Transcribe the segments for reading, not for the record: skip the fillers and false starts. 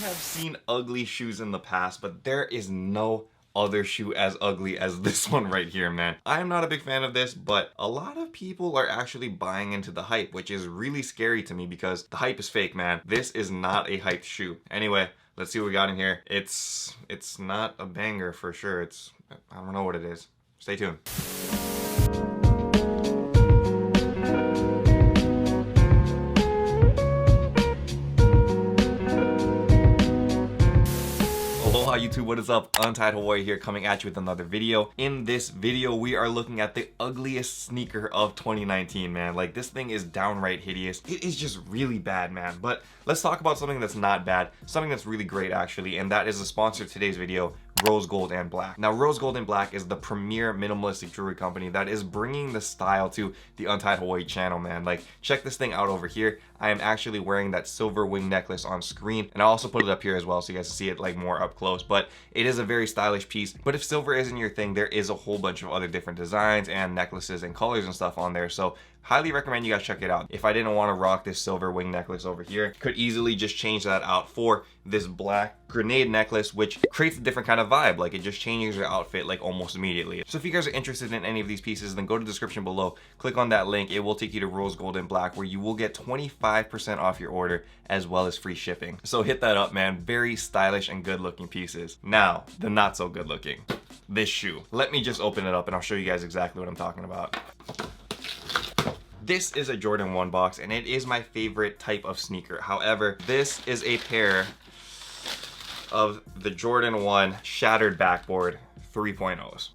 have seen ugly shoes in the past, but there is no other shoe as ugly as this one right here, man. I'm not a big fan of this, but a lot of people are actually buying into the hype, which is really scary to me because the hype is fake, man. This is not a hyped shoe. Anyway, let's see what we got in here. It's not a banger for sure. I don't know what it is. Stay tuned. Aloha YouTube, what is up? Untied Hawaii here, coming at you with another video. In this video, we are looking at the ugliest sneaker of 2019, man. Like, this thing is downright hideous. It is just really bad, man. But let's talk about something that's not bad, something that's really great actually, and that is the sponsor of today's video, Rose Gold and Black. Now, Rose Gold and Black is the premier minimalistic jewelry company that is bringing the style to the Untied Hawaii channel, man. Like, check this thing out over here. I am actually wearing that silver wing necklace on screen, and I'll also put it up here as well so you guys can see it like more up close. But it is a very stylish piece. But if silver isn't your thing, there is a whole bunch of other different designs and necklaces and colors and stuff on there. So highly recommend you guys check it out. If I didn't want to rock this silver wing necklace over here, could easily just change that out for this black grenade necklace, which creates a different kind of vibe. Like, it just changes your outfit like almost immediately. So if you guys are interested in any of these pieces, then go to the description below, click on that link. It will take you to Rose Gold and Black, where you will get 25% off your order as well as free shipping. So hit that up, man. Very stylish and good looking pieces. Now, the not so good looking, this shoe. Let me just open it up and I'll show you guys exactly what I'm talking about. This is a Jordan 1 box, and it is my favorite type of sneaker. However, this is a pair of the Jordan 1 Shattered Backboard 3.0s.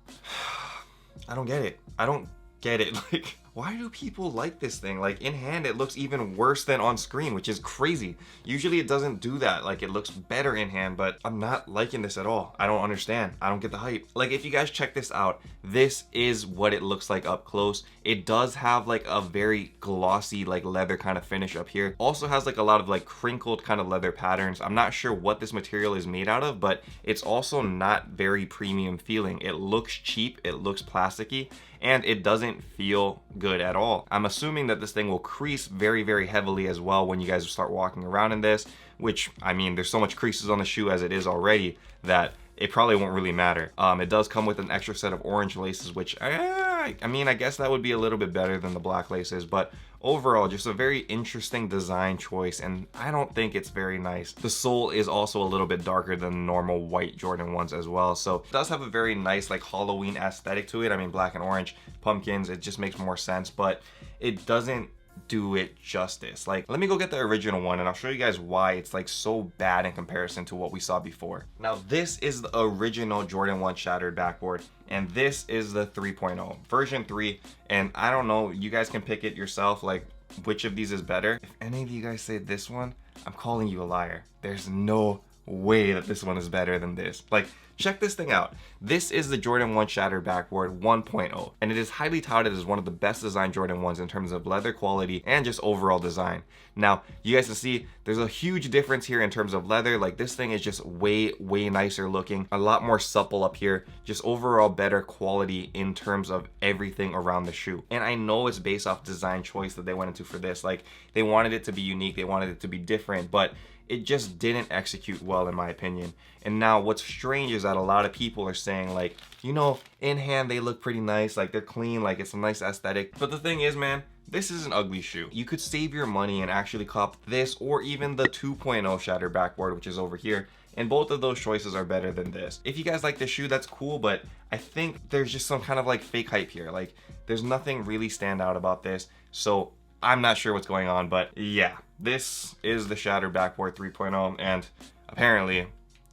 I don't get it. I don't get it. Like, why do people like this thing? Like, in hand it looks even worse than on screen, which is crazy. Usually it doesn't do that. Like, it looks better in hand, but I'm not liking this at all. I don't understand. I don't get the hype. Like, if you guys check this out, this is what it looks like up close. It does have like a very glossy like leather kind of finish up here. Also has like a lot of like crinkled kind of leather patterns. I'm not sure what this material is made out of, but it's also not very premium feeling. It looks cheap, it looks plasticky, and it doesn't feel good at all. I'm assuming that this thing will crease very, very heavily as well when you guys start walking around in this, which, I mean, there's so much creases on the shoe as it is already that it probably won't really matter. It does come with an extra set of orange laces, which, I mean, I guess that would be a little bit better than the black laces, but overall, just a very interesting design choice, and I don't think it's very nice. The sole is also a little bit darker than the normal white Jordan 1s as well, so it does have a very nice like Halloween aesthetic to it. I mean, black and orange, pumpkins, it just makes more sense, but it doesn't do it justice. Like, let me go get the original one and I'll show you guys why it's like so bad in comparison to what we saw before. Now, this is the original Jordan 1 Shattered Backboard, and this is the 3.0 version 3, and I don't know, you guys can pick it yourself, like which of these is better. If any of you guys say this one, I'm calling you a liar. There's no way that this one is better than this. Like, check this thing out. This is the Jordan 1 Shattered Backboard 1.0, and it is highly touted as one of the best designed Jordan 1s in terms of leather quality and just overall design. Now, you guys can see there's a huge difference here in terms of leather. Like, this thing is just way nicer looking, a lot more supple up here, just overall better quality in terms of everything around the shoe. And I know it's based off design choice that they went into for this. Like, they wanted it to be unique, they wanted it to be different, but it just didn't execute well in my opinion. And now what's strange is that a lot of people are saying, like, you know, in hand they look pretty nice, like they're clean, like it's a nice aesthetic. But the thing is, man, this is an ugly shoe. You could save your money and actually cop this or even the 2.0 Shattered Backboard, which is over here. And both of those choices are better than this. If you guys like this shoe, that's cool, but I think there's just some kind of like fake hype here. Like, there's nothing really stand out about this. So I'm not sure what's going on, but yeah, this is the Shattered Backboard 3.0, and apparently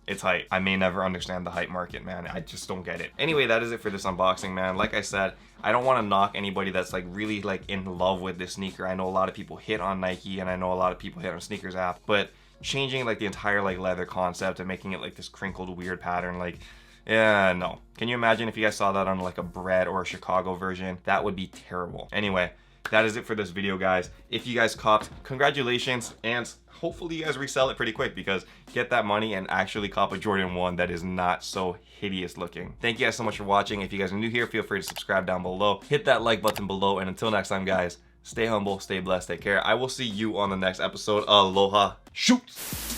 it's hype. I may never understand the hype market, man. I just don't get it. Anyway, that is it for this unboxing, man. Like I said, I don't want to knock anybody that's like really like in love with this sneaker. I know a lot of people hit on Nike, and I know a lot of people hit on Sneakers app, but changing like the entire like leather concept and making it like this crinkled weird pattern, like, yeah, no. Can you imagine if you guys saw that on like a Bread or a Chicago version? That would be terrible. Anyway, that is it for this video, guys. If you guys copped, congratulations, and hopefully you guys resell it pretty quick, because get that money and actually cop a Jordan 1 that is not so hideous looking. Thank you guys so much for watching. If you guys are new here, feel free to subscribe down below. Hit that like button below, and until next time, guys, stay humble, stay blessed, take care. I will see you on the next episode. Aloha. Shoot!